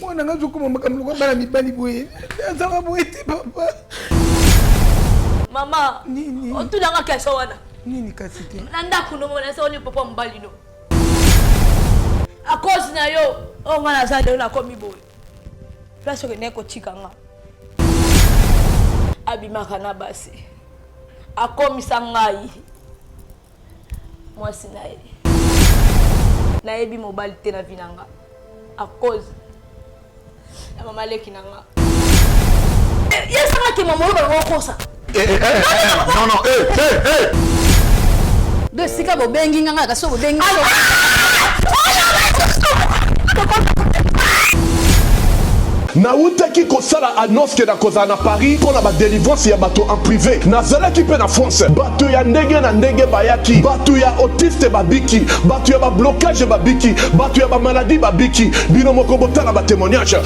Mwana ngazo kuma makamlo kwa bana mibali boye. Azanga boye te papa. Mama, nini? Otulanga kesa wana. Nini kasi te? Nanda kuno mona sa oni papa mbali no. Akosi na yo, o ngana sa de na komi boye. Place ke neko chikanga. Abimaka na basi. Akomisa ngai. Mwasi na ye. Na yebi mobile te na vinanga. A cause ya mama leki nanga. Yesa ngaki mama ba ngokosa. Non, De sika bo bengi nganga ka so bo bengi. Nautaki kosala annonce ke na kozana Paris pour la délivrance ya bato en privé. Nazalaki pe na France. Bato ya ndenge na ndenge bayaki. Bato ya autiste babiki. Bato ya ba blocage babiki. Bato ya ba maladie babiki. Bino moko botala ba témoignage.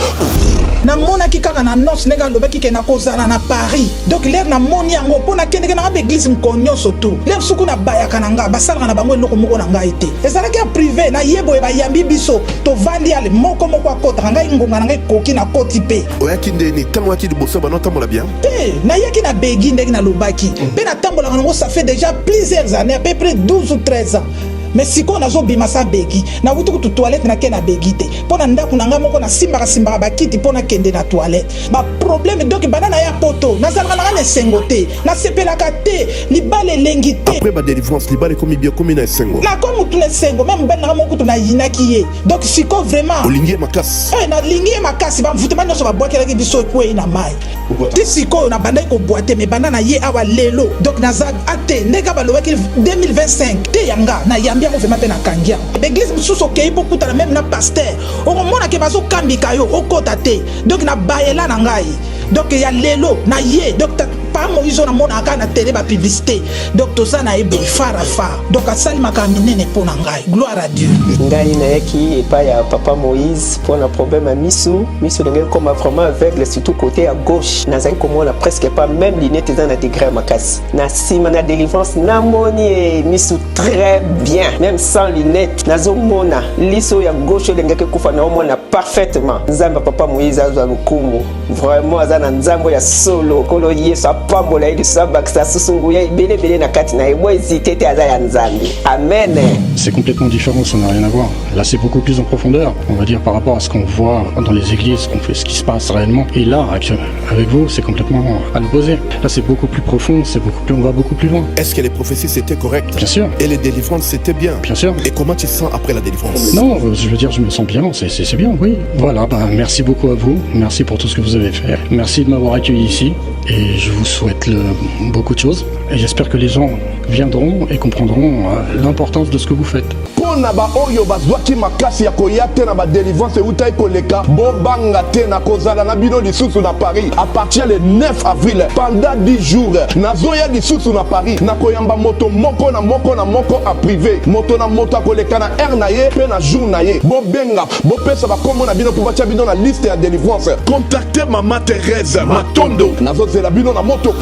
Na mona ki kaka na annonce nega lobaki ke na kozana na Paris. Donc l'air na moni yango pona kende na église mkonyo surtout. L'air suku na bayaka na nga basala na bango eloko moko na nga ite. Ezalaki ya privé na yebo e ba yambi biso to vandi ale moko akota nga ngonga na nga koki na Tipe. Oyaki ndeni tamo yaki liboso bano tambola bien. Na yaki na begi ndenge na lobaki. Pe na tambola ngo ça fait déjà plusieurs années, à peu près 12 ou 13 ans. Mais si on a zo bima sa begi, na wutu ku toilette na ke na begi te. Pona ndako na nga moko na simba ba kiti pona kende na toilette. Ba problème donc banana ya poto, na zalaka na ne sengote, na sepelaka te, li bale lengi te. Après ba délivrance li bale komi bien komi na sengo. Na komu tu le sengo, même ben na moko tu na yinaki ye. Donc si ko vraiment olingie makasi. Na lingie makasi ba mvutema nyoso ba boakela ki biso ko ina mai. Ti siko na bandai ko boite me banana ye awa lelo. Donc na za ate ndeka ba lobaki 2025 te yanga na bien on fait maintenant kangia l'église sous OK beaucoup ta même na pasteur on mona ke bazo kambika yo okotate donc na bayela na ngai donc ya lelo na ye donc pas Moïse na mona ka na télé ba publicité donc to ça na ebo farafa donc asali makamine pour na ngai gloire à Dieu ngai na yaki et pas ya papa Moïse pour un problème à miso ndenge comme vraiment aveugle surtout côté à gauche na zai comme on a presque pas même lunette dans la degré makasi na sima na délivrance na moni miso très bien même sans lunettes nazo mona liso ya gauche ndenge kufa na mona parfaitement nzamba papa Moïse azwa lukumu vraiment azana nzambo ya solo kolo yesu apambola ili sabaksa susungu ya belebele na kati na ebo hésité te aza ya nzambi amen. C'est complètement différent, ça n'a rien à voir. Là, c'est beaucoup plus en profondeur, on va dire, par rapport à ce qu'on voit dans les églises, ce qui se passe réellement. Et là, avec vous, c'est complètement à l'opposé. Là, c'est beaucoup plus profond, on va beaucoup plus loin. Est-ce que les prophéties, c'était correct? Bien sûr. Et les délivrances, c'était bien? Bien sûr. Et comment tu te sens après la délivrance? Non, je veux dire, je me sens bien, c'est bien, oui. Voilà, merci beaucoup à vous, merci pour tout ce que vous avez fait. Merci de m'avoir accueilli ici, et je vous souhaite beaucoup de choses. Et j'espère que les gens viendront et comprendront l'importance de ce que vous faites. Pona ba oyo bazwaki makasi ya koya te na ba délivrance utai koleka bobanga te na kozala na bino lisusu na Paris à partir le 9 avril pendant 10 jours nazoya lisusu na Paris na koyamba moto moko na moko a privé moto na moto koleka na air na ye pe na jour na ye bobenga bopesa ba komo na bino pour batia bino na liste ya délivrance contactez Maman Thérèse Matondo nazozela bino na moto.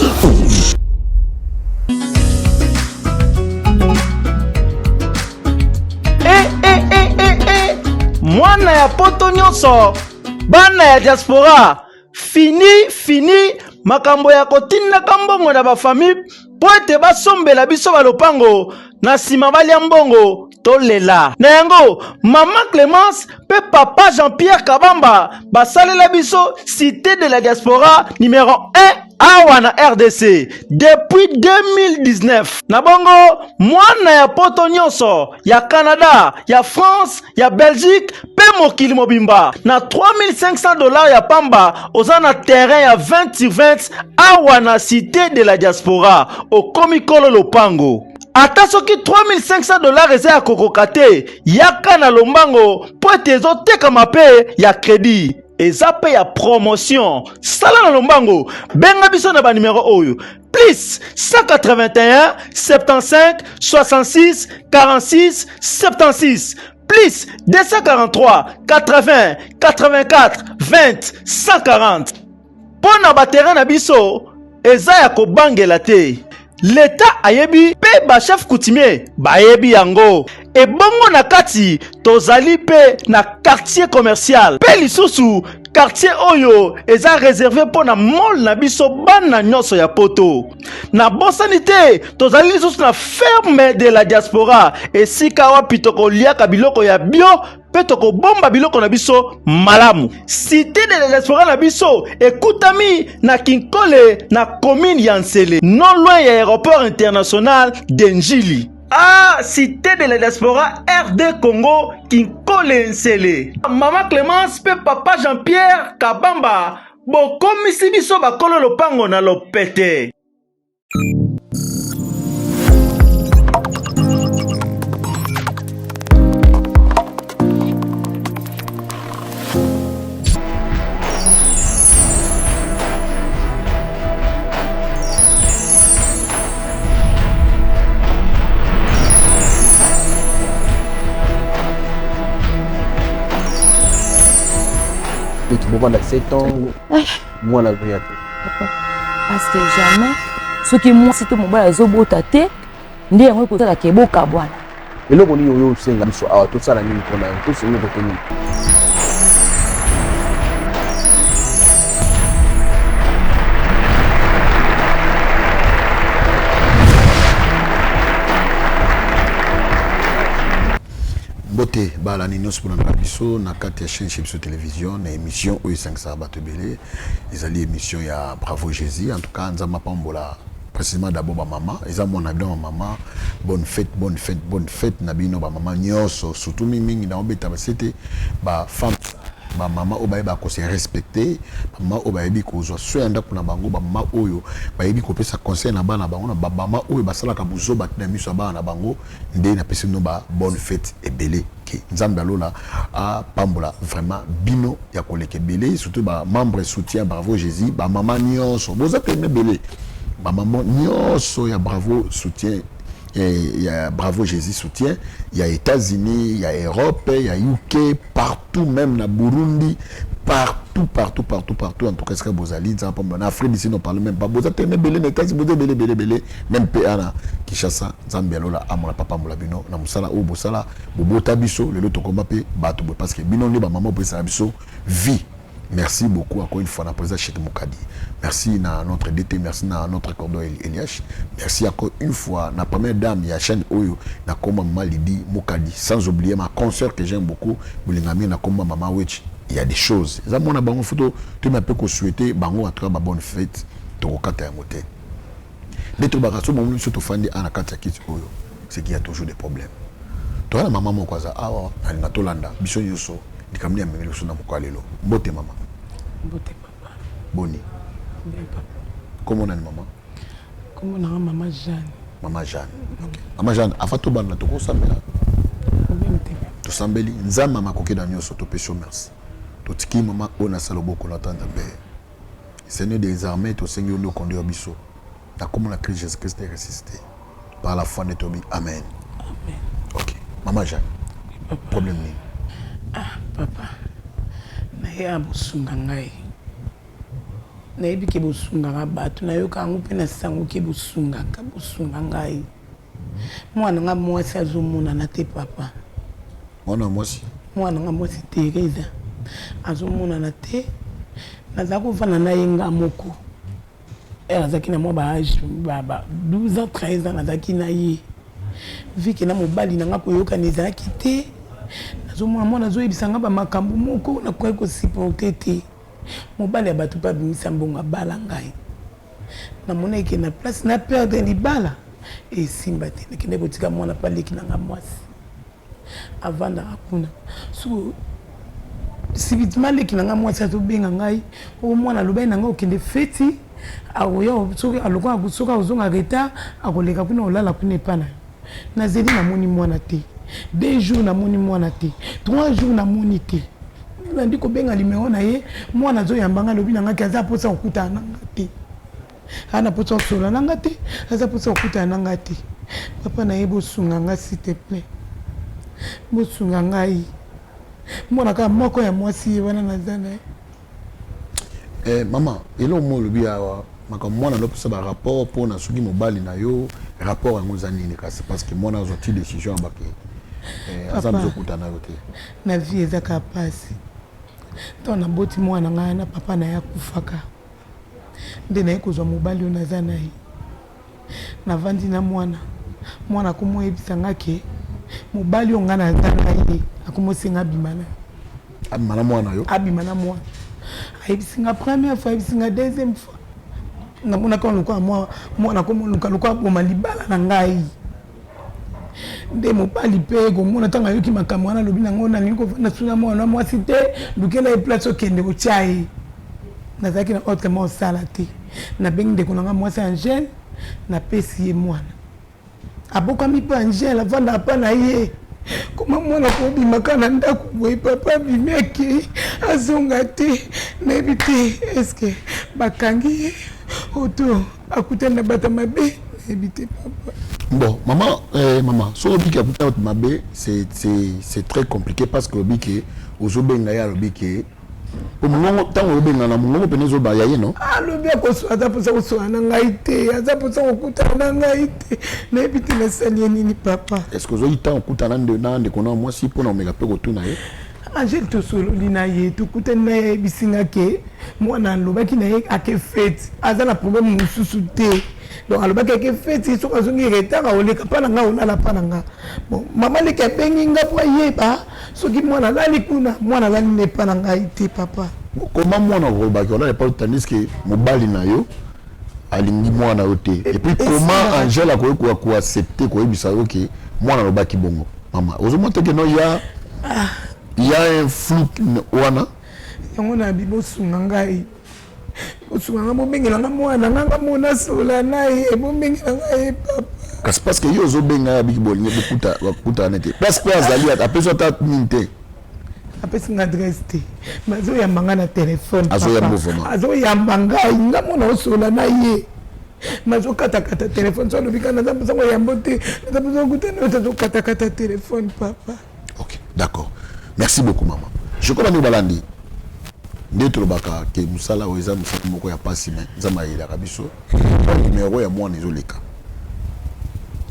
Mwana ya poto nyonso bana ya diaspora fini makambo ya kotinda kambongo na ba famille po ete basombela biso balopango na sima balia mbongo tolela na yango mama Clémence pe papa Jean-Pierre Kabamba basalela biso cité de la diaspora numéro 1 awa na RDC depuis 2019 na bongo mwana ya poto nyonso ya Canada ya France ya Belgique pe mokili mobimba na $3500 ya pamba oza na terrain ya 20/20 awa na cité de la diaspora au komikolo lopango. Ata soki $3500 eza ya kokoka te yaka na lombango po ete ezotekama pe ya crédit eza pe ya promotion sala na lombango benga biso na ba numéro oyo plus 181 75 66 46 76 plus 243 80 84 20 140 pona ba terrain na biso eza ya kobangela te. L'État ayebi pe ba chef coutumier ba yebi yango et bongo na kati tozali pe na quartier commercial pe lisusu quartier oyo eza réservé pour na mall na biso bana nyonso ya poto na bosani te tozali lisusu na ferme de la diaspora esika wapi tokoliaka biloko ya bio pe tokobomba biloko na biso malamu. Cité de la diaspora na biso ekutami na Kinkole na commune ya Nsele non loin ya aéroport international d'Enjili. Ah, Cité de la diaspora RD Congo Kinkole Nsele. Maman Clémence pe papa Jean-Pierre Kabamba bokomisi biso bakolo lopango na lopete. Bon, 7 ans, moi la vie. Parce que jamais, ce qui moi c'était mon bas les obotate, ndi yango ko tala ke boka bwana. Et là on dit yo senga biso a tout ça la nini pour na tout c'est nous retenu. Bote bala ni nyonso na biso na kati ya chaîne Chipso télévision na émission oyo 500 bato belé ezali émission ya Bravo Jésus en tout cas nzamba pambola précisément d'abord ba maman eza mona bien maman bonne fête na bino ba maman nyonso surtout mingi na obeta basete ba femme ba maman obaye ba ko se respecter maman obaye bi ko zo soenda kuna bango ba maman oyo baye bi ko pesa conseil na bana bango na ba maman oyo basala ka buzo ba na miso bana bango nde na pesa no ba bonne fête et belé ke nzambe alola a pambola vraiment bino ya koleke belé surtout ba membre soutien Bravo Jésus ba maman nyonso boza teme belé ba maman nyonso ya Bravo soutien. Il y a Bravo Jésus soutien, il y a États-Unis, il y a Europe, il y a UK, partout, même na Burundi, partout. En tout cas, ce que vous allez dire, en Afrique, ici, on parle même pas. Vous avez belé, même Péana, Kishasa, Zambialola, Amala, Papa Moulabino, Namusala, Obosala, Bobo Tabiso, le loto combat, Bato, parce que Binon, maman, Bessabiso, vie. Merci beaucoup encore une fois à la présidente Cheikh Moukadi. Merci à notre DT, merci à notre cordon Eliash. Merci encore une fois à la première dame, il y a chaîne Oyo, na Koma Malidi Moukadi. Sans oublier ma consoeur que j'aime beaucoup, Boulingami, na Koma Mama Wech. Il y a des choses. Ça, mon abonnement photo, tu m'as peu souhaité, bango à toi, bonne fête, Torokata et Moté. Les Tobarasso, mon monsieur Tofandi, à la Katakit Oyo, c'est qu'il y a toujours des problèmes. Toi, la maman, mon cousin, ah, elle n'a Tolanda, Bisson Yoso. Dikamni amemelo suna mukwalelo. Bote mama. Bote papa. Boni. Bien papa. Comment on a maman? Comment on a maman Jeanne? Maman Jeanne. OK. Maman Jeanne, afato bana to ko sambela. To sambeli nzama mama koke da nyoso to pesho merci. To tiki mama ona salobo ko latanda be. Seigneur des armées to Seigneur nous conduire biso. Na comme la Christ Jésus-Christ est ressuscité. Par la foi de Tobi. Amen. Amen. OK. Maman Jeanne. Problème ni. Ah, papa, naye abosunga ngai. Nayebi ke bosunga bato nayoka ngo pe na sango ke bosunga ka bosunga ngai. Mwana nga mwasi azomona na te papa. Mwana mwasi? Mwana nga mwasi Teresa. Azomona na te. Naza kovana na yenga moko. Azaki na mwa ba âge ba 12 ans 13 ans nazaki na ye. Viki na mobali na nga koyoka nezaki te. Mwana zoyebisanga ba makambo moko na kwa ko supporter te. Mobali abatu pa bimisa mbonga bala ngai. Na mona ke na place na perdre libala et simba te nekende botika mwana pa leki na mwasi. Avanda akuna. So sibitima leki na mwasi azobenga ngai. O mwana lobai na ngai okende feti. Awoyo soki aloko akusoka ozonga reta akoleka kuna olala kuna epana. Na zeli na moni mwana te. 2 jours na moni mwana te 3 jours na moni te nandi ko benga limero na ye mwana zo yambanga lobi na ngaki aza posa okuta nanga te ana posa sola nanga te aza posa okuta nanga te papa na ye bosunga nga s'il te plaît bosunga ngai mwana ka moko ya mwasi wana nazana maman elo mo lobi awa maka mwana loposa ba rapport pour na suki mobali na yo rapport yango za nini kasi parce que mwana zo ti décision abaki na vie ezaka pasi to na boti mwana ngai na papa na ya kufaka nde na ekozwa mobali oyo naza na ye navandi na mwana akomoyebisa nga ke mobali oyo ngai naza na ye akomosenga abima na mwana ayebisi nga première fois ayebisi nga deuxième fois namonaka lokola mwana komoluka lokola boma libala na ngai nde mobali mpe komona ntango ayoki makambo wana alobi nango nalingi kovanda suna mwana mwasi te lukela ye place okende otya ye nazalaki na autrement osala te nabengi ndeko nanga mwasi Angele napesi ye mwana abokami mpe Angele avanda apa na ye koma mwana kobimaka na ndako boye papa abimaki azonga te nayebi te eske bakangi ye oto akutani na bato mabe nayebi te papa. Bon, maman, sur le bique à Mabé, c'est très compliqué parce que le bique, aux Obenga, le bique, au moment où on a un moment où on a un non? Ah, le bique, on a pour ça, on a un aïté, on a pour ça, on a un aïté, n'habite le salier ni papa. Est-ce que vous avez eu temps, on a un de qu'on a moi si pour nous méga peu retour naïe? Angèle tout solo linaye tout coûte naïe bisinga ke moi na loba qui naïe a que fait azala problème mususu te. Donc alors que fait ils sont azongi retard a oleka pana nga ona la pana nga bon maman le kapengi nga po yeba soki mwana lali kuna mwana lali ne pana nga ite papa comment mwana roba ko na pas tandis que mobali na yo alingi mwana ote et puis comment Angèle a ko accepter ko yebisa yo ke mwana roba ki bongo maman ozomonte que non il y a un flou wana yango na bibo sunga ngai osunga mobengela nga mwana nga mona sola naye mobengela nga papa parce que yo ozobenga biki bolinye bokuta nete parce que azali apesa ta minte apesa nga adresse te mazo yambanga na telefone azo yamba ngai nga mona osola naye mazo kata telefone so lobika na zambo sango yambo te na zambo kuta na zo kata telefone papa. OK, d'accord. Merci beaucoup maman. Je connais nous balandi. Ndetro baka ke musala oza musala moko ya pasi mais zama ila kabiso. Numéro ya mwana ezoleka.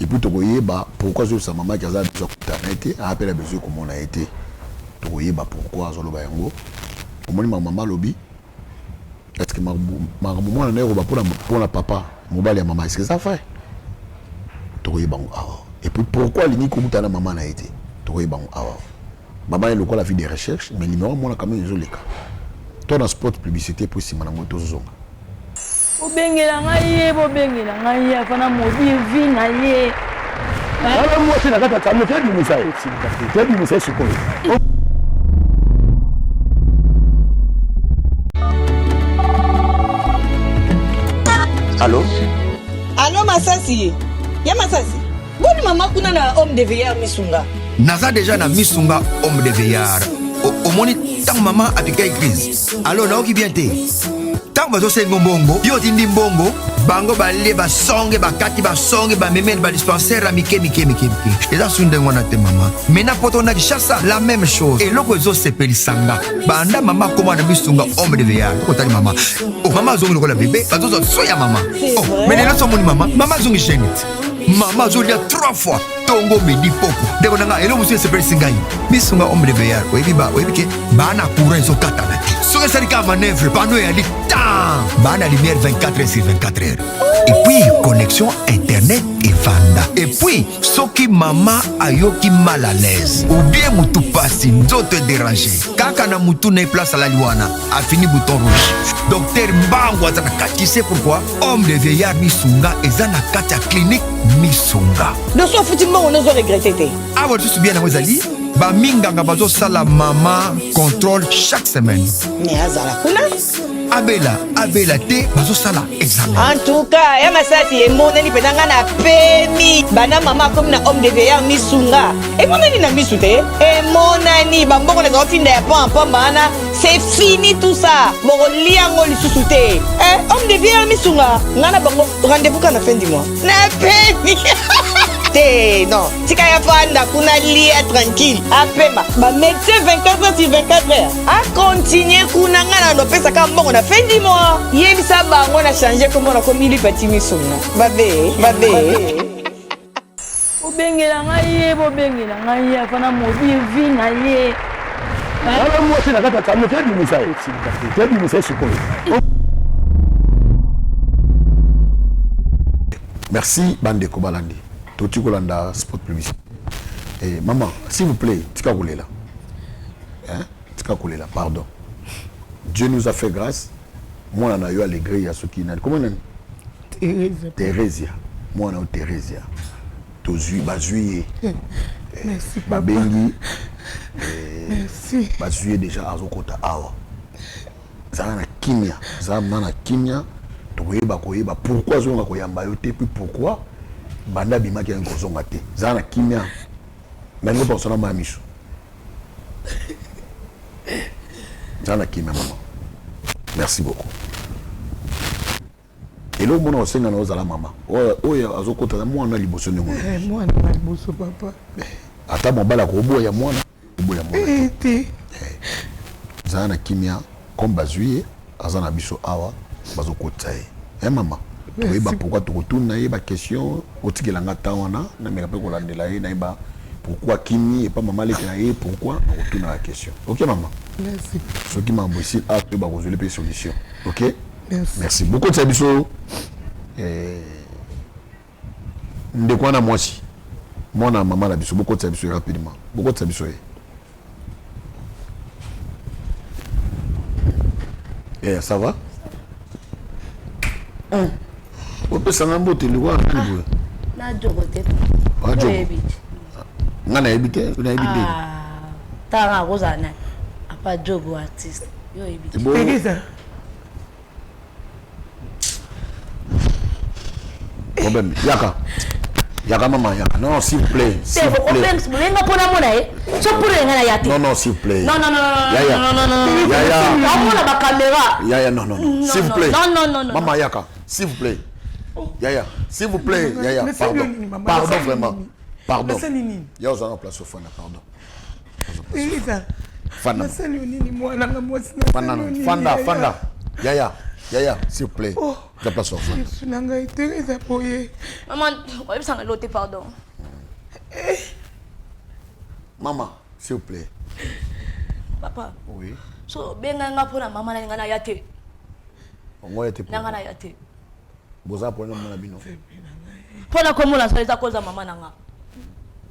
Et puis to koyeba pourquoi zo sa maman kaza biso kutana été appelle besoin comme on a été. To koyeba pourquoi zo loba yango. Omoni maman lobi. Est-ce que maman mwana na roba pour la papa, mobali ya maman est-ce que ça fait? To koyeba et puis pourquoi lini kutana maman na été? To koyeba maman est le la vie des recherches mais numéro mwana quand même ezoleka. Ton spot publicité pour si madame Tozonga. Obengela ngai afana mobile vie na ye. Alors moi c'est la kata kama tu dis ça. Tu dis ça siko. Allô? Allô Masasi. Ya Masasi. Boni mama kuna na homme de veillard Misunga. Naza déjà na Misunga homme de veillard. Au moni tant maman a piqué crise. Alors là qui vient te. Tant bazo sengo bongo, yo tindi bongo, bango balé ba songe ba kati ba songe ba memel ba dispensaire mike. Et là sunde ngona te maman. Mena poto na kishasa la même chose. Et loko zo sepeli sanga. Banda maman comment na Misunga homme de veillard. Ko tali maman. Oh maman zongi ko la bébé, bazo zo soya maman. Oh, mais là so moni maman, maman zongi chenit. Maman zo dia 3 fois. Tongo medi poko. Deko nanga elo musu sepeli singai. Misunga homme de veillard. Oyebi ke bana courant zo katana. So que ça dit manœuvre pano ya li temps. Bana lumière 24h/24h. Et puis connexion internet et vanda. Et puis soki mama ayoki mal à l'aise ou bien mutu pasi nzoto déranger. Kaka na mutu na place à la liwana a fini bouton rouge. Docteur Mbango azana kati, c'est pourquoi homme de veillard Misunga ezana kati ya clinique Misunga. Donc so futi Mbango nous regretter te. Ah ouais, tout bien na wezali. Ba minganga bazo sala mama contrôle chaque semaine. Mais azala kuna Abela te bazo sala examen. En tout cas, ya Masasi e moneli penanga na pemi. Bana mama comme na homme de veillard Misunga. E moneli na misu te. E monani bambongo na zofinda ya pampa bana. C'est fini tout ça. Boko liango lisusu te. Homme de veillard Misunga. Ngana bango rendez-vous quand la fin du mois. Na pemi. Non, si tu as kuna lia tranquille. Apema, ba médecin 24h/24h. A continuer kuna ngana no pesa kama bongo na fin du mois. Yebisa bango na changer comme on a comme il petit Misunga. Babe. bobengela ngai bobengela ngai afana modi vi na ye. Alors moi c'est la carte ça me fait du message. C'est du message quoi. Merci Bande Kobalandi. Toti Kolanda spot publicité. Et maman, s'il vous plaît, tika kolela. Hein? Tika kolela, pardon. Dieu nous a fait grâce. Moi on a eu allégré à ce qui n'a. Comment on Thérésia. Moi on a eu Thérésia. Tozui bazuye. Merci papa. Bengi. Merci. Bazuye déjà azokota awa. Zana kimia, zana kimia. Koyeba pourquoi zonga koyamba yo te puis pourquoi banda bimaki en kozonga te zana kimia mengo persona mamiso zana kimia maman merci beaucoup et le monde osenga na ozala mama oyo azokota mwana liboso ndongo mwana liboso papa ata mobala ko boya mwana boya mwana te zana kimia comme bazuye azana biso awa bazokota eh maman toyeba pourquoi tokotuna yeba question otikelanga tawana na meka pe kolandela ye na yeba pourquoi kimi et pas maman lekela ye pourquoi okotuna la question. OK maman? Merci. Ce qui m'a ici a tu ba résoudre les solutions. OK? Merci. Merci beaucoup Tsabiso. Ndekwa na mwasi. Mona maman la biso beaucoup Tsabiso rapidement. Beaucoup Tsabiso. Ça va? On peut s'en emboter le voir. Na jogo te. Ngana ebite, una ebite. Tanga kozana. Apa jogo artiste. Yo ebite. Teresa. Problème. Yaka maman yaka. Non, s'il vous plaît. C'est vous problème, vous n'avez pas pour monnaie. So pour ngana yati. Non, s'il vous plaît. Non. Yaya. On a la caméra. Yaya, non. S'il vous plaît. Non. Maman yaka, s'il vous plaît. Yaya, s'il vous plaît, Yaya, pardon vraiment. Pardon. Yaya, vous avez en place au fan, pardon. Fanda. Yaya, s'il vous plaît. La place au fan. Maman, on va l'autre pardon. Maman, s'il vous plaît. Papa. Oui. So, benga pour la maman na yate. On va être na yate. Boza pour na bino. Pour la comment la ça cause maman nanga.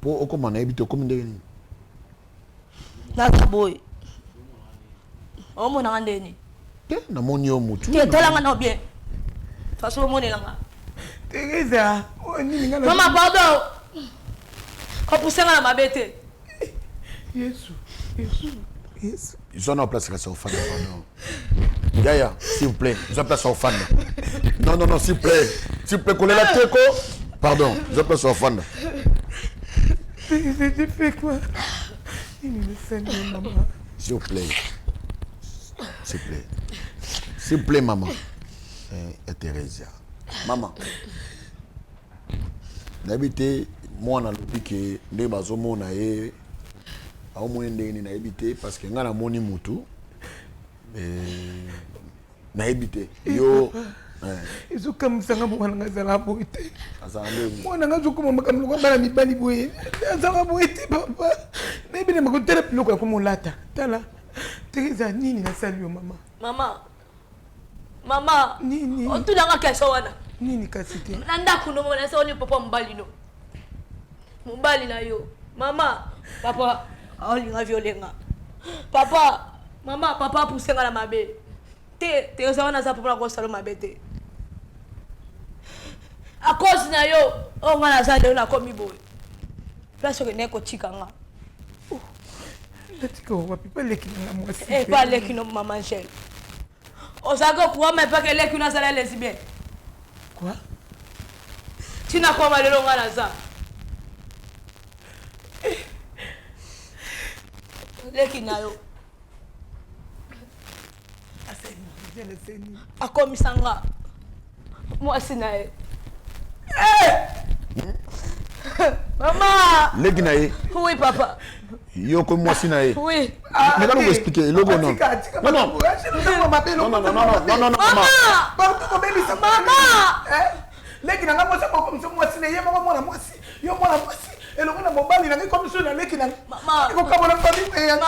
Pour comment na ebite comme ndeni. Na boy. O mo na ndeni. Na moni o mutu. Te tolanga na bien. Façon mo nanga. Teresa, maman pardon. Ko pousenga na mabete. Yesu. Ils sont en place au fan, pardon. Yaya, s'il vous plaît, ils ont place au fan. Non, s'il vous plaît. S'il vous plaît, collez la tête, pardon, ils ont place au fan. J'ai fait quoi? S'il vous plaît. S'il vous plaît, maman. Et Thérèse. Maman. N'habitez, moi, on a le piqué, les bazomons, on a au moins na habité parce que ngana moni mutu na habité yo izo comme ça ngamo nga zala boite azale mona nga zo kuma makam lo bana mi bali boye azala boite papa na bine mako tele loko ko molata tala Teresa nini na salio mama nini on tu nga kesho wana nini kasite nanda kuno mona so ni papa mbali na yo mama papa olinga violenga papa poussenga la mabe te ozana za papa ko salo mabe te a cause na yo o ngana za de na komi boy place que neko chikanga letiko wapi pa leki na mwasi pas leki no maman chel ozago kuwa mais pas que leki na sala lesbienne quoi tu n'as pas mal de ngana za leki nayo akomisanga mwasi naye maman leki naye oui papa yo ko mwasi naye oui mais comment vous expliquer logo non leki nanga mwasi ko komisa mwasi ne yema mwana mwasi yo mwana mwasi Et le monde mobile, il a comme ça, il a qui n'a. Maman. Il faut comme on a pas dit. Maman.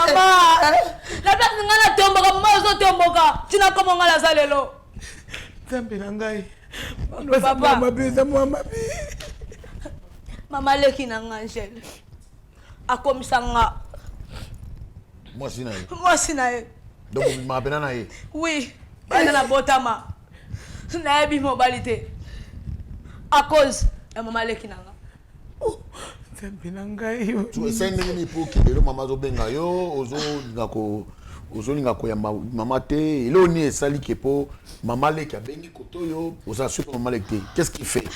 La place ngana tomboka, mozo tomboka. Tu n'as comment ngala salelo. Zambe nangai. Papa. Mama. Mama leki na ngangel. Akomisa nga. Moi si nae. Moi si nae. Donc vous m'appelez nae. Oui. Elle na botama. Na ebi mobilité. À cause de Maman leki na nga. Zambe nangai. Tu essaies de me pour qui le maman zo benga yo, ozo ngako ozolinga ko ya mama te ilo ni esali kepo mama leki abengi koto yo oza super mama leki. Qu'est-ce qu'il fait?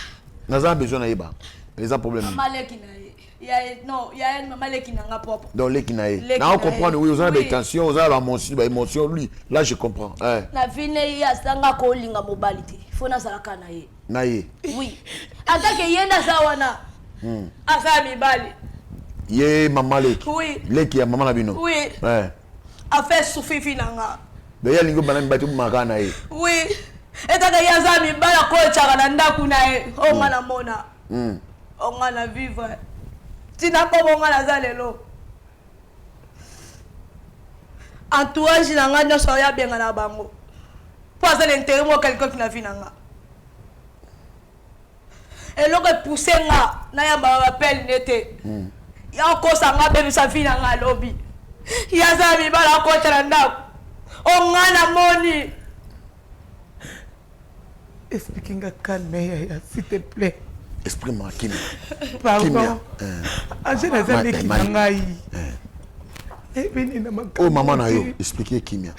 Naza besoin na yeba. Les problèmes. Maman leki na ye. Il y a une maman leki na nga propre. Donc leki na ye. Na on comprend oui, oza des tensions, oza la émotion lui. Là je comprends. Na vine ya sanga ko linga mobilité. Faut na salaka na ye. Na ye. Oui. Atake yenda sawana. Asa mibali. Ye mama leki. Oui. Leki ya mama na bino. Oui. Ouais. A fait souffrir nanga. D'ailleurs lingo banami batu makana ye. Oui. Etaka yaza mibala ko chaka na ndaku na ye. O ngana mona. O ngana vivre. Tina ko ngana zalelo. Entourage nanga no so ya benga na bango. Pour ça l'intérêt moi quelqu'un qui na vie nanga. Et l'autre poussé nga na ya ba appel nete. Ya ko sanga be sa vie nanga lobby. Ya za mi bala ko tranda. O ngana moni. Expliquez-moi calme, s'il te plaît. Exprime-moi Kimia. Pardon. Angela Zaleki nangai. Oh maman na yo, expliquez Kimia.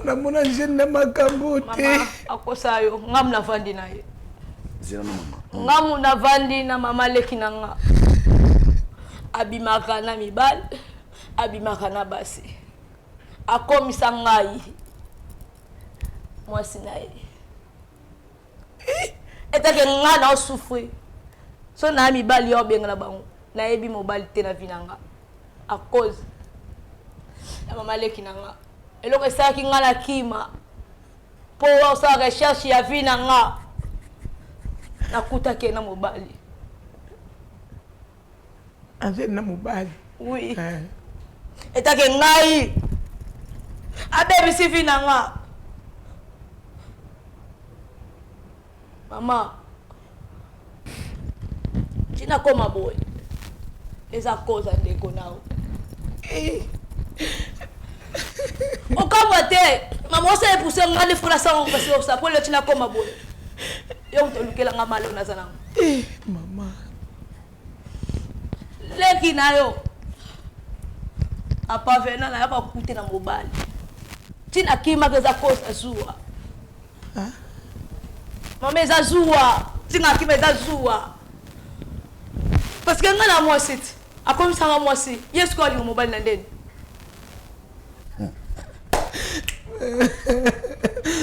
Na mona jeune na makambo te. Mama akosa yo ngam na vandi na ye. Zina mama. Ngamu na vandi na mama leki nanga. Abimaka na mibal, abimaka na basi. Akomisa ngai. Moi sinaye. Etake nga na souffrir. So na mibal yo benga na bango. Na ebi mobilité na vinanga. À cause ya mama leki nanga. Eloko saki nga na kima. Po sa recherche ya vinanga. Nakutake na mobali. Anje na mobali. Oui. Etake ngai. Abebi si vinanga. Mama. Tina koma boy. Eza cause ndeko nao. Okamate. Mama ose pousse ngani fula sa parce que ça pour le tina koma boy. Yo to lukela nga malo na sana. Mama. Leki nayo. Apa vena na yapa kute na mobali. Tina kima keza cause azua. Mama eza zua. Tina kima eza zua. Parce que ngana moi c'est a comme ça moi c'est yes ko li mobile na ndeni.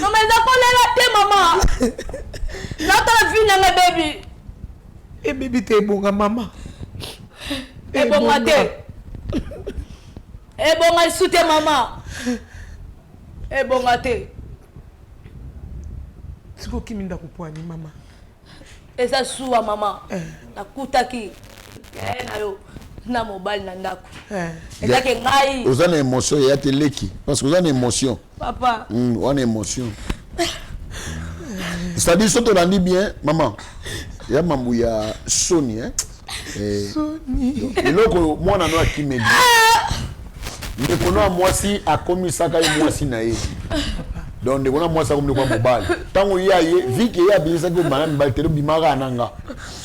Mama eza ko lela te mama. Nata vie na baby. E baby te bonga mama. E bonga te. E bonga soute mama. E bonga te. Siko kiminda kupwani mama. Eza suwa mama. Nakutaki. Na yo na mobile na ndako. Ezake ngai. Oza na émotion ya te leki parce que oza na émotion. Papa. On a émotion. C'est-à-dire ça te dit bien maman. Ya mambu ya Sony hein. Sony. Et loko mwana no akimeli. Ndeko moi si akomisaka moi si na ye. Donc ndeko moi ça comme kwa mobile. Tango ya ye viki ya bisa ko mana mobile te bimaka nanga.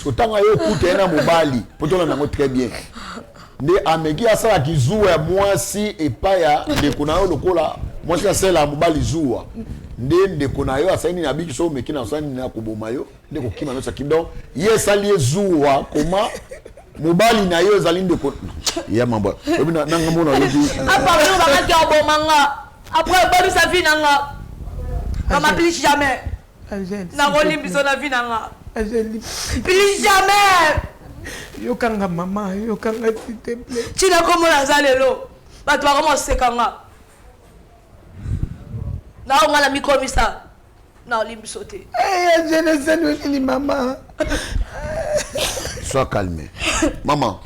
So tango yo kuté na mobile poto na ngo très bien. Nde ameki asala kizuwa moi si epaya ndeko na yo lokola moi si asala mobile zuwa. Ndeko na yo asaini na biki so meki na sani na koboma yo ndeko kima no sakim donc yes ali zuwa koma mobali na yo zali ndeko ya mambo obina nanga mona yo apa yo ba ka obomanga après ba sa vie nanga mama plus jamais na roli biso na vie nanga plus jamais yo kanga mama yo kanga s'il te plaît tina komo na zalelo ba to ba sekanga na on la micromisa na olimbi sauter je ne sais ni mama Sois calmé. Maman.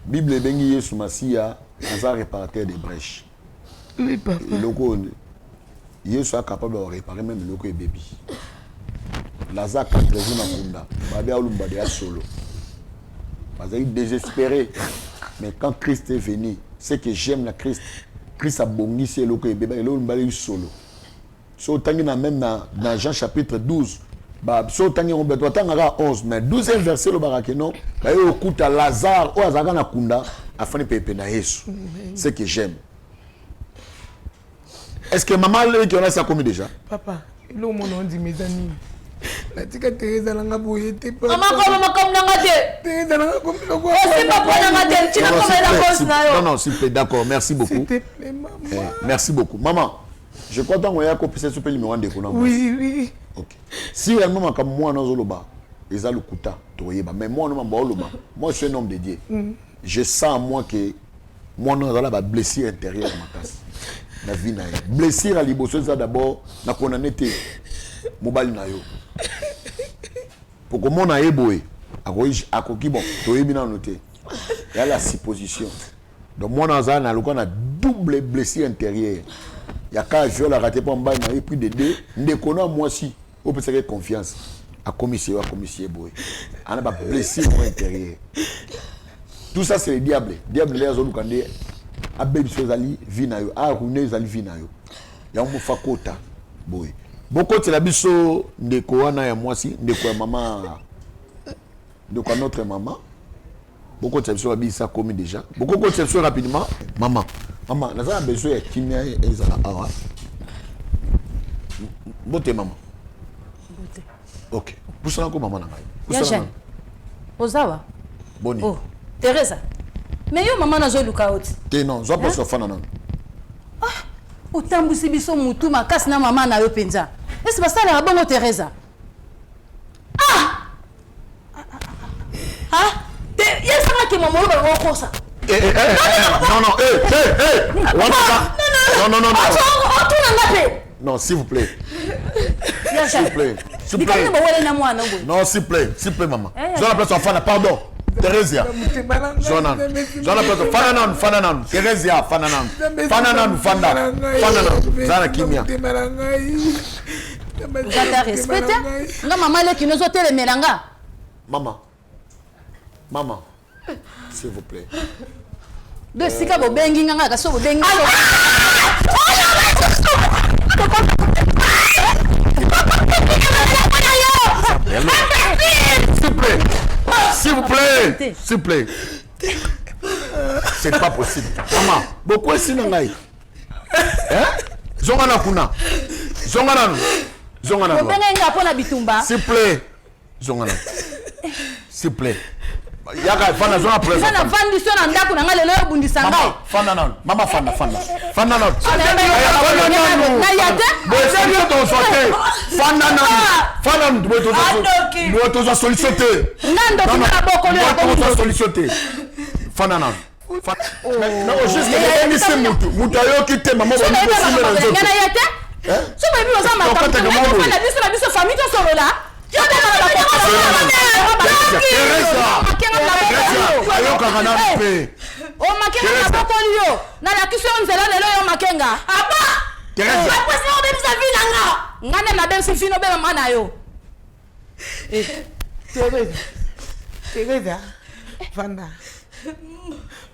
Bible bengi Yesu Masia, un réparateur des brèches. Oui, papa. Yesu est capable de réparer même le bébé. Lazare 4 jours na kunda. Babé olumba de solo. Parce qu'il est désespéré. Mais quand Christ est venu, c'est que j'aime la Christ. Christ a bongi c'est le bébé et l'olumba de solo. So tangi na même dans Jean chapitre 12. Bah so tangi on beto tanga 11 mais 12e verset le barakeno ba yo okuta Lazare o azaka na kunda afani pepe na Yesu. C'est que j'aime. Est-ce que maman qui en a ça commis déjà? Papa, il est mon dit mes amis. La tika Teresa langa boye te papa. Maman comme nangate. Teresa langa comme le quoi? C'est pas pour nangate, tu n'as pas la cause na yo. Non, s'il te plaît, d'accord, merci beaucoup. S'il te plaît, maman. Merci beaucoup. Maman, je crois que tu as copié ce numéro de Kona. Oui. OK. Si réellement comme moi dans Zoloba, ils ont le kuta, mais moi non moi je suis un homme de Dieu. Je sens en moi que moi non dans la blessure intérieure ma casse. La vie na blessure à liboso ça d'abord na konane te mobile na yo pour que mon a eboé akoki bon to yebi na noté il y a la supposition donc moi dans ça na le na double blessure intérieure il y a qu'à jouer la raté pas en bas na plus de deux ndekona moi si on peut se faire confiance à commissaire boy on a pas blessure intérieure tout ça c'est le diable les autres quand a baby sozali vinayo a rune zali vinayo ya mufa kota boy boko tela biso ndeko wana ya mwasi ndeko ya mama ndeko notre maman boko tela biso bisa commis déjà boko ko tela biso rapidement maman naza besoin ya kimia ezala awa bote maman bote OK busana ko maman na ngai busana ozawa boni oh Teresa. Mais yo maman nazo luka oti. Te non, zo pas sofana non. Ah, utambusi biso mutu makasi na maman na yo penza. Est-ce que ça la bonne Teresa? Yesa ki maman ba ko ça. Non. Non, s'il vous plaît. S'il vous plaît. Non, s'il vous plaît, maman. Zo la place enfant, pardon. Teresia. Zonan. Fananan. Teresia, Fananan. Fanda. Zana kimia. Vous avez respecté? Non, maman, les qui nous ont les mélanga. Maman. S'il vous plaît. De sika bo bengi nga ka so bo bengi. S'il vous plaît. C'est pas possible. Maman, beaucoup est sinangai. Zongana kuna. Zongana. Benga pour la bitumba. S'il vous plaît. Zongana. S'il vous plaît. Yaka fana zona présent. Fana vandi sona ndako na ngale leo bundisa ngai. Fana non. Mama fana. Fana non. Na yate? Bosenyo to sote. Fana non. Boto solution te. Nando tina boko le boto solution te. Fana non. Non, juste que mutayo kite maman ba ni possible na nzoto. Na yate? So ba bi oza mata. Na biso famille to solo la. Teresa,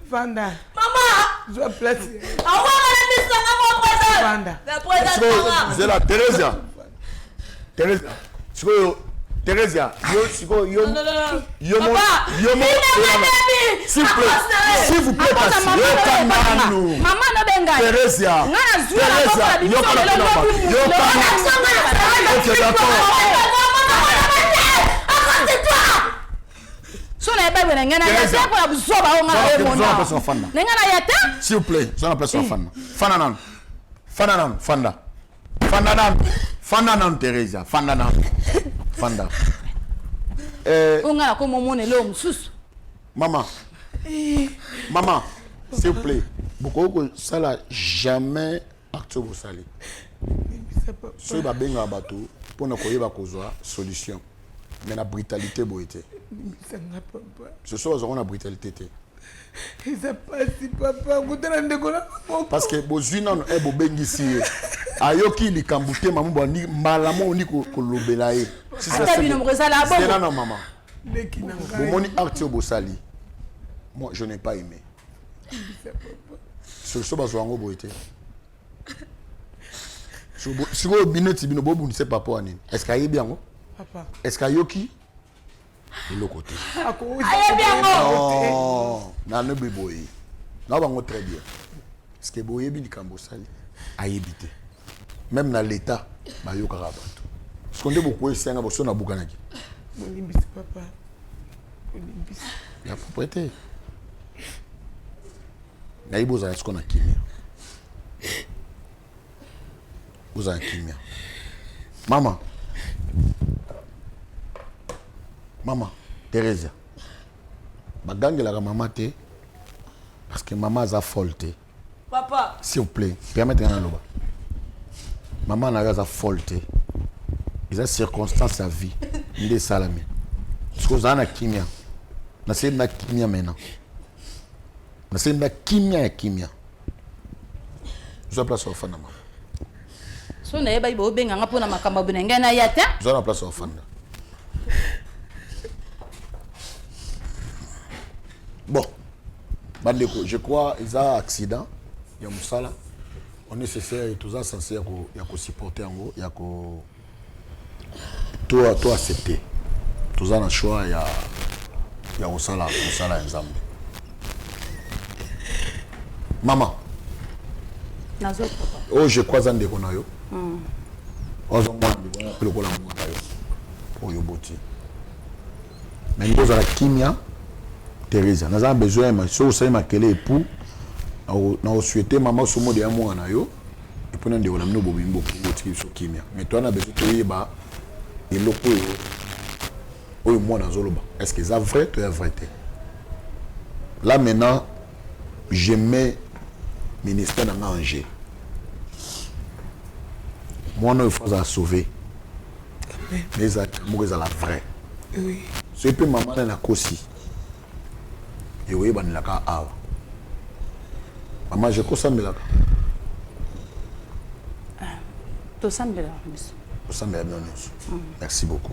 Vanda. Teresa, s'il vous plaît, s'il vous plaît, Fananan Teresa, Fanda. On a comme mon l'homme sous. Maman, s'il vous plaît, beaucoup ça là jamais acte vous salé. Ce va bien à bateau pour ne pas kozwa solution. Mais la brutalité boité. Ce soir on a brutalité té. Ça passe papa, parce que bozina no ebo bengisi ayoki likambute mamu ni malamo ni ko lobelaye. Si ça c'est non maman. Bomoni acte bosali. Moi je n'ai pas aimé. Ce soir bazwango boité. Si vous bineti bino bobu ne sait pas pour nini. Est-ce qu'il y a bien papa? Est-ce qu'il y a yoki de l'autre côté? Aïe bien non, na ne beboyi. Na bango très bien. Est-ce que boye bi likambo sali ayebité. Même dans l'état ba yoka rabato. Parce qu'on dit beaucoup esenga boso na bukanaki. Olimbisi papa. Olimbisi. Ya propriété. Na iboza est-ce qu'on a kimia? Vous avez kimia. Maman. Maman, Thérèse. Bagangela maman té parce que maman a folle té. Papa. S'il vous plaît, permettez-moi de loba. Maman a folle té. Les circonstances à vie. Il est salamé. Parce que vous avez kimia. Na c'est na kimia maintenant. Na c'est na kimia. Vous avez place au fond maman. So na yeba ibo benga nga pona makamba bunenge na yata. Vous avez place au fond. Bon, je crois qu'ils ont un accident, il y a un sala, on est nécessaire et tout ça censé y a supporter en gros, il y a tout accepter. Tout ça dans le choix, il y a un sala ensemble. Maman. Oh, je crois que vous avez mais nous avons la kimia. Thérèse, nous avons besoin de si vous avez quel époux, nous avons souhaité maman sur le mode de amour et puis nous avons besoin de kimia. Mais toi, on a besoin de l'eau et moi dans Zoloba. Est-ce que c'est vrai ou vrai? Là maintenant, je mets le ministère dans l'Angers. Moi, il faut la sauver. Mais c'est la vraie. Oui. Ce que maman a aussi. Et oui, ben la ka awa. Maman, je consomme la. To sambela. To sambela bien. Merci beaucoup.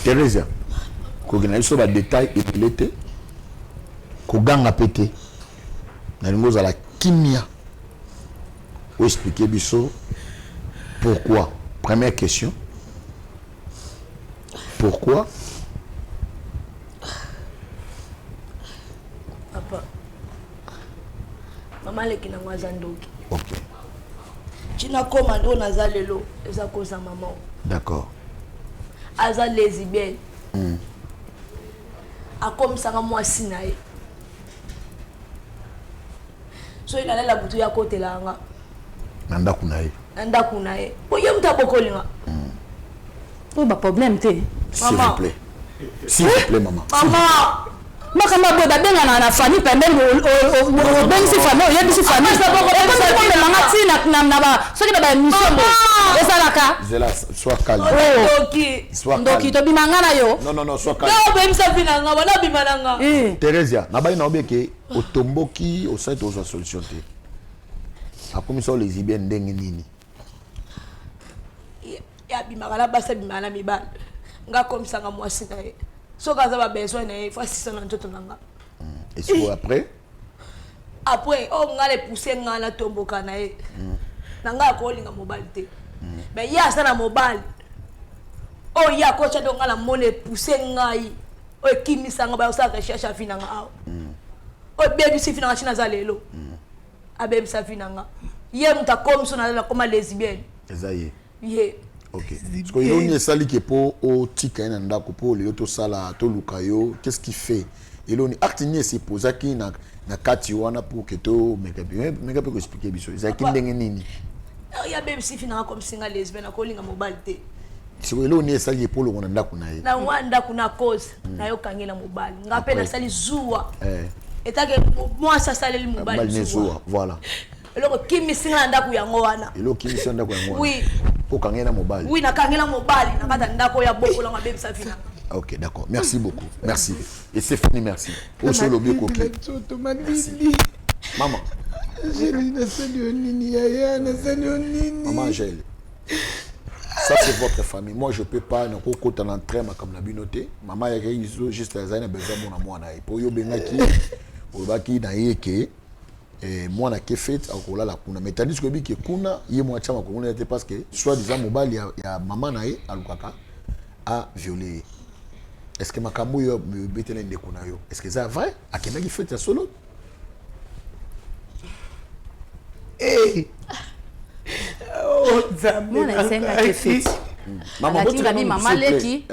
Thérèse, ko gina iso ba détail et l'été. Ko ganga pété. Na lingo za la kimia. Ou expliquer biso pourquoi. Première question. Pourquoi? Papa. Maman leki na mwaza ndoki. OK. China commando naza lelo eza koza maman. D'accord. Aza lesbienne. Akomisanga mwasi na ye. So ina la butu ya kotela nga. Nanda kunaye. Nanda kunaye. Oye mtabokolinga. Oh ba problème té. S'il vous plaît. S'il vous plaît maman. Maman. Makamba boda benga na famille pembeni o bengi si famille o yebi si famille ça boko ko manga tina na ba soki na ba mission bo esalaka zela soit calme ndoki to bimanga na yo non soit calme yo be misa bina nga wala bimananga Thérèse na ba ina obeke otomboki o site o solution té akomisa les lesbiennes ndenge nini ya bimagala basa bimana mibala nga komisanga mwasi na ye. So quand ça va besoin il faut assister dans tout nanga. Et c'est après? Après on nga les pousser nga na tomboka na ye. Nanga ko linga mobile té. Mais ya ça na mobile. Oh ya ko cha donga la mone pousser nga yi. O kimi sanga ba sa recherche finanga aw. O baby si finanga china za lelo. A baby sa finanga. Ye muta comme so na comme lesbienne. Ezaye. Ye. OK. Parce que il y a sali qui pour au tika na ndako pour le to sala to lukayo, qu'est-ce qu'il fait? Il on acte ni c'est poser qui na kati wana pour que to meka peut expliquer biso. Ça qui ndenge nini? Il y a même si finanga comme singa lesbienne ko linga mobile té. Si vous voulez sali pour le ndako na ye. Na wanda kuna cause na yo kangela mobile. Ngape na sali zuwa. Et que moi ça sali mobile zuwa. Voilà. Eloko kimi singa ndako yango wana. Eloko kimi singa ndako yango wana. Oui. Okangela mobali. Oui, nakangela mobali, nakata ndako ya boko la ngabebe sa vina. Ok, d'accord. Merci beaucoup. Merci. Et c'est fini, merci. Au solo bio coquille. Maman. Maman Angèle. Ça c'est votre famille. Moi je peux pas ne pas en entrer comme la binoté. Maman a juste les années besoin mon amour na. Pour yo bengaki, pour baki na yeke. Et moi na fait akola la kuna. Mais tandis que bi ke kuna, yé moi chama ko était parce que soit disant mobile ya maman na ye alukaka a violé. Est-ce que makambo yo betele ndekuna yo? Est-ce que c'est vrai? Akenda ki fait solo? Eh. Oh, moi na senga ke fete. Maman botinga mi mama leki.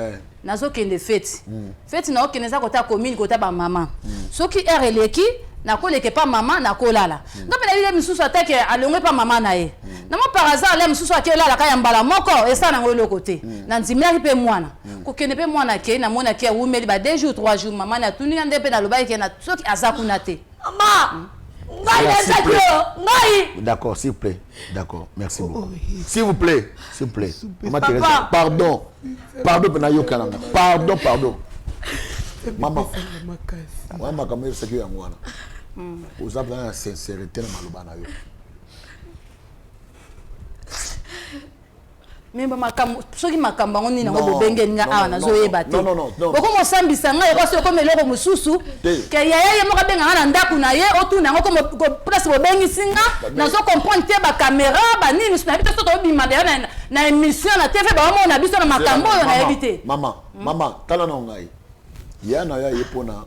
Nazo kende fete. Fete na okende za kota commune kota ba mama. Soki ere leki na ko leke pa mama na ko lala. Ngape na ile misusu atake alongwe pa mama na ye. Na mo par hasard le misusu akela la kaya mbala moko esa na ngolo côté. Na nzimia ki pe mwana. Ko kende pe mwana ke na mona ke wumeli ba 2 jours 3 jours mama na tuni ande pe na lobai ke na soki azakuna te. Mama. D'accord, s'il vous plaît. D'accord, merci beaucoup. S'il vous plaît, s'il vous plaît. Papa. Pardon. Pardon, pardon, pardon. Maman. Maman, comme c'est que moi. Vous avez la sincérité dans malobana yo. Mais makambo soki makambo ngoni na ngo benge nga awa na zoyeba te. Non. Boko mo sambisa nga eko so comme eloko mususu ke yaya ye mo ka benga na ndaku na ye otuna ngo ko place bo bengi singa na zo comprendre te ba caméra ba nini so na bito to bima de na émission na TV ba mo na biso na makambo yo na ebité. Maman, tala na ngai. Ya na ya yepona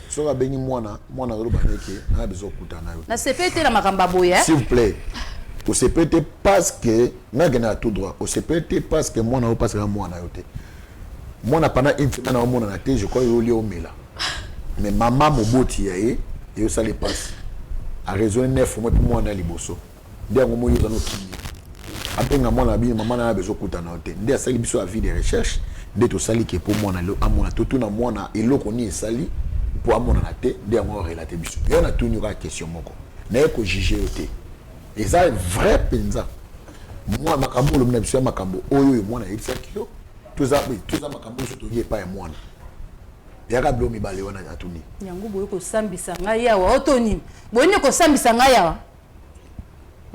so ka bengi mwana lo baneke na biso kutana yo. Na CPT la makamba boya. S'il vous plaît. Au CPT parce que n'a gagné tout droit. Au CPT parce que moi n'a pas que moi n'a yoté. Moi n'a pas une semaine à mon athée, je crois au lieu au mila. Mais maman moboti yaé et ça les passe. A raison 9 mois pour moi na liboso. Dès un moment ils ont notre. Après nga moi na bi maman na besoin kutana yoté. Dès ça libiso a vie de recherche, dès tout sali que pour moi na a mon tout na moi na eloko ni sali pour mon na té, dès moi relater biso. Yo na tout n'y aura question moko. Na ko juger yoté. Et ça est vrai penza. Moi makambo le mnabiswa makambo oyo moi na exakio. Tout ça makambo surtout y pas moi. Yaka blo mi bale wana atuni. Nyangu boyo ko sambisa ngai yawa otoni. Boyo ko sambisa ngai yawa.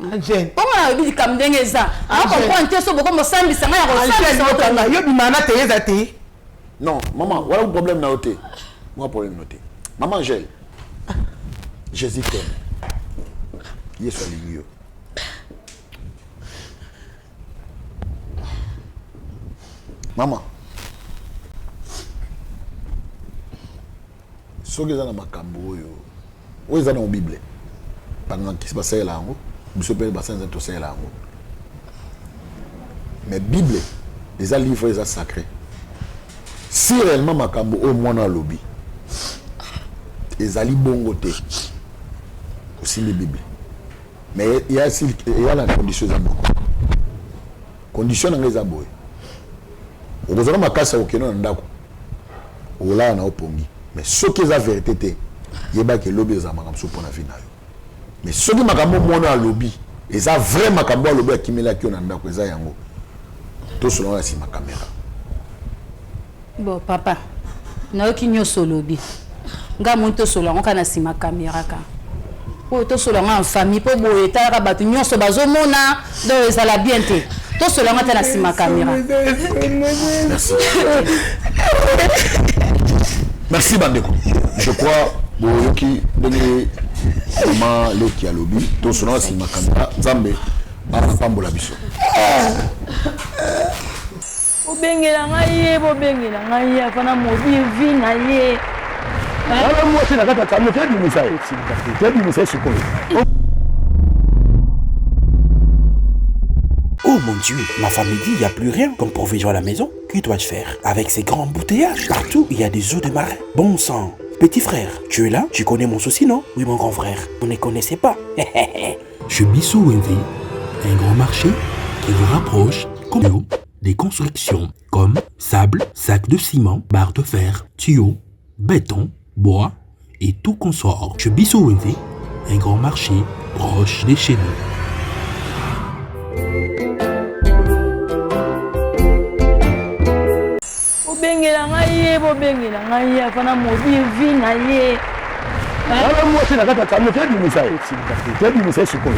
Angèle. Comment na bi kam ndenge za? A comprendre te so boko mo sambisa ngai ko sambisa otoni. Yo bi mana te ezate. Non, maman, voilà le problème na oté. Moi problème noté. Maman Angèle. Jésus t'aime. Yes aligné. Maman, ce que dans ma cambo, où est-ce dans la Bible? Pendant qu'il se passe là, monsieur Père Bassin est aussi là. Mais Bible, les livres les sacrés. Si réellement ma cambo au moins dans le lobby, les ali bongoté aussi les Bibles. Mais il y a la condition à beaucoup. Condition dans les abois. Au besoin ma casse au keno ndako. Au là na opongi. Mais ce qui est la vérité, il y a que lobby za makamso pour na vie na yo. Mais ce qui makambo mona à lobby, et ça vrai makambo à lobby akimela ki na ndako eza yango. To selon la si ma caméra. Bon papa, na yo ki nyoso lobby. Nga muntu solo ngo kana si ma caméra ka. Po to solo nga en famille po boye ta ka batu nyoso bazomona do ezala bien te. Tout cela est dans ma caméra. Merci. Merci Bandeko. Je crois que donner maman le qui a lobby. Tout cela est ma caméra. Zambé. Pambola biso. Obengela ngai bobengela ngai afana mobi vi na ye. Alors moi c'est la carte ça me fait du message. C'est du message sur quoi? Oh mon Dieu, ma femme me dit il n'y a plus rien comme provision à la maison. Que dois-je faire? Avec ces grands embouteillages, partout il y a des eaux de marin. Bon sang. Petit frère, tu es là? Tu connais mon souci, non? Oui mon grand frère, vous ne connaissez pas. Chez Bissou Wendy, un grand marché qui vous rapproche comme des constructions comme sable, sac de ciment, barre de fer, tuyaux, béton, bois et tout consort. Chez Bissou Wendy, un grand marché proche de chez nous. ye bobengela ngai afana modi vi na ye moi c'est la carte tu as mis ça c'est quoi